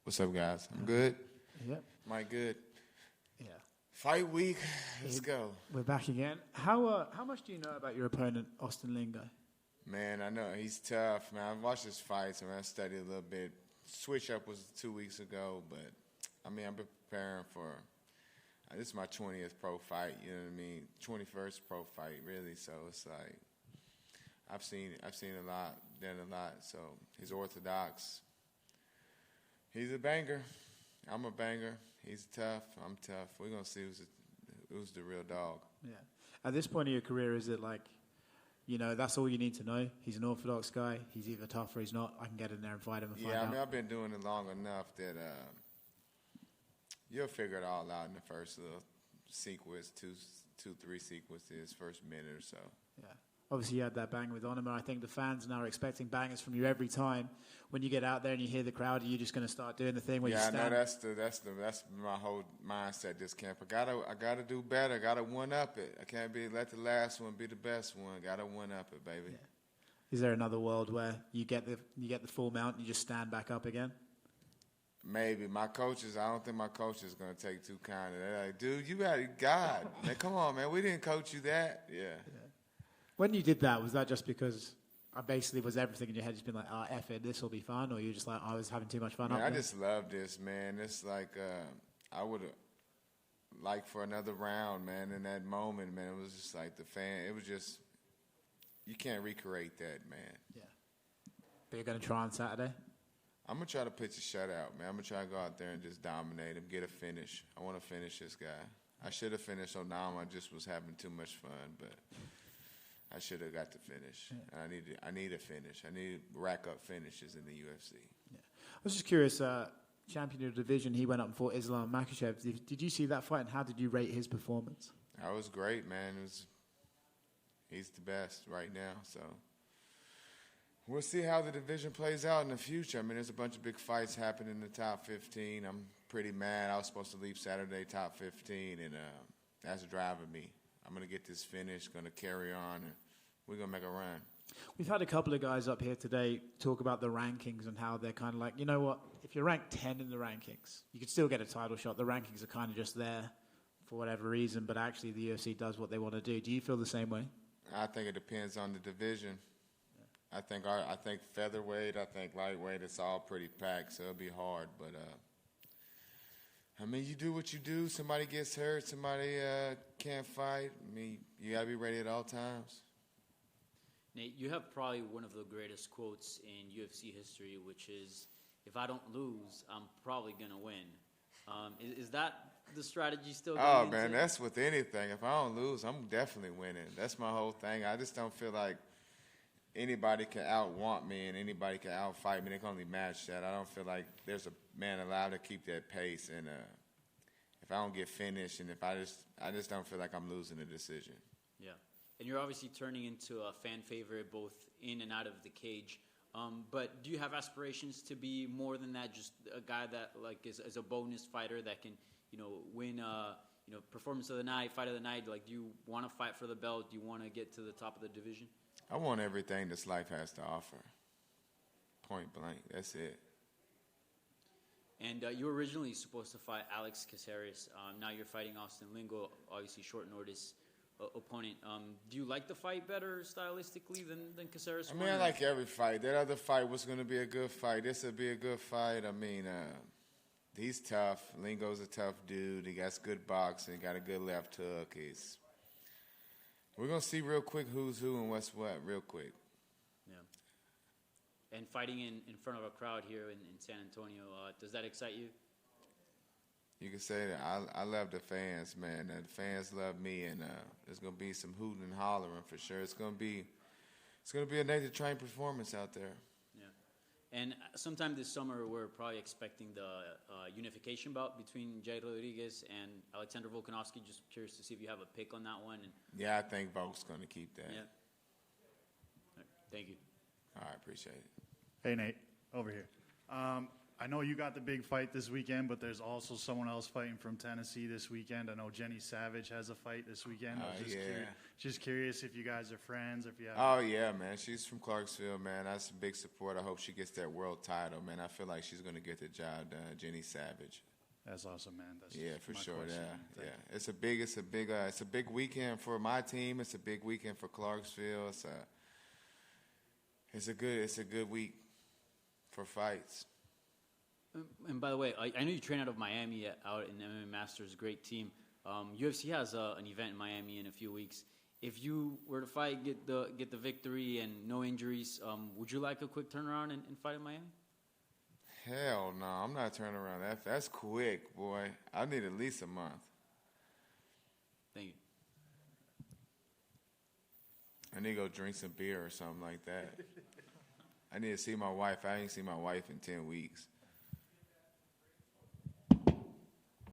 What's up, guys? I'm good. Yep. Mike, good. Yeah. Fight week. Let's go. We're back again. How much do you know about your opponent, Austin Lingo? Man, I know he's tough, man. I've watched his fights, and I studied a little bit. Switch up was 2 weeks ago, but I mean, I've been preparing for. This is my 20th pro fight. You know what I mean? 21st pro fight, really. So it's like I've seen a lot, done a lot. So he's orthodox. He's a banger. I'm a banger. He's tough. I'm tough. We're gonna see who's the real dog. Yeah. At this point of your career, is it like, that's all you need to know? He's an orthodox guy. He's either tough or he's not. I can get in there and fight him and find out. Yeah, I mean, I've been doing it long enough that you'll figure it all out in the first little sequence, three sequences, first minute or so. Yeah. Obviously, you had that bang with Onima. I think the fans now are expecting bangers from you every time. When you get out there and you hear the crowd, are you just going to start doing the thing where you stand? Yeah, no, that's my whole mindset this camp. I gotta do better. I gotta one up it. I can't let the last one be the best one. Gotta one up it, baby. Yeah. Is there another world where you get the full mount and you just stand back up again? Maybe. I don't think my coach is going to take too kind of that. They're like, dude, you got God. Man, come on, man. We didn't coach you that. Yeah. When you did that, was that just because was everything in your head just been like, F it, this will be fun? Or you just like, I was having too much fun? Man, I just love this, man. It's like I would have liked for another round, man, in that moment, man. It was just like it was just, you can't recreate that, man. Yeah. But you're going to try on Saturday? I'm going to try to pitch a shutout, man. I'm going to try to go out there and just dominate him, get a finish. I want to finish this guy. I should have finished Onama. I just was having too much fun, but I should have got the finish. Yeah. I need a finish. I need to rack up finishes in the UFC. Yeah. I was just curious, champion of the division, he went up and fought Islam Makhachev. Did you see that fight, and how did you rate his performance? That was great, man. He's the best right now, so we'll see how the division plays out in the future. I mean, there's a bunch of big fights happening in the top 15. I'm pretty mad. I was supposed to leave Saturday top 15, and that's driving me. I'm going to get this finished, going to carry on, and we're going to make a run. We've had a couple of guys up here today talk about the rankings and how they're kind of like, you know what, if you're ranked 10 in the rankings, you could still get a title shot. The rankings are kind of just there for whatever reason, but actually the UFC does what they want to do. Do you feel the same way? I think it depends on the division. I think featherweight, I think lightweight, it's all pretty packed, so it'll be hard. But I mean, you do what you do. Somebody gets hurt, somebody can't fight. I mean, you gotta be ready at all times. Nate, you have probably one of the greatest quotes in UFC history, which is, "If I don't lose, I'm probably gonna win." Is that the strategy still going Oh into? man, that's with anything. If I don't lose, I'm definitely winning. That's my whole thing. I just don't feel like anybody can outwant me and anybody can outfight me. They can only match that. I don't feel like there's a man allowed to keep that pace. And if I don't get finished, and if I just don't feel like I'm losing the decision. Yeah, and you're obviously turning into a fan favorite both in and out of the cage. But do you have aspirations to be more than that? Just a guy that like is a bonus fighter that can, win, performance of the night, fight of the night. Like, do you want to fight for the belt? Do you want to get to the top of the division? I want everything this life has to offer. Point blank. That's it. And you were originally supposed to fight Alex Caceres. Now you're fighting Austin Lingo, obviously short notice opponent. Do you like the fight better stylistically than Caceres? I mean, I like every fight. That other fight was going to be a good fight. This would be a good fight. I mean, he's tough. Lingo's a tough dude. He got good boxing. Got a good left hook. We're going to see real quick who's who and what's what real quick. Yeah. And fighting in front of a crowd here in San Antonio, does that excite you? You can say that. I love the fans, man. The fans love me, and there's going to be some hooting and hollering for sure. It's going to be a Nathan Train performance out there. Yeah. And sometime this summer, we're probably expecting the unification bout between Jay Rodriguez and Alexander Volkanovski. Just curious to see if you have a pick on that one. Yeah, I think Volk's going to keep that. Yeah. All right. Thank you. All right, appreciate it. Hey, Nate, over here. I know you got the big fight this weekend, but there's also someone else fighting from Tennessee this weekend. I know Jenny Savage has a fight this weekend. I was just curious if you guys are friends, if you have. Oh, yeah, man. She's from Clarksville, man. That's a big support. I hope she gets that world title, man. I feel like she's going to get the job done, Jenny Savage. That's awesome, man. That's for sure. question. Yeah. It's a big weekend for my team. It's a big weekend for Clarksville. It's a good week for fights. And by the way, I know you train out of Miami, out in MMA Masters, great team. UFC has an event in Miami in a few weeks. If you were to fight, get the victory and no injuries, would you like a quick turnaround and fight in Miami? Hell no, I'm not turning around. That's quick, boy. I need at least a month. Thank you. I need to go drink some beer or something like that. I need to see my wife. I ain't seen my wife in 10 weeks.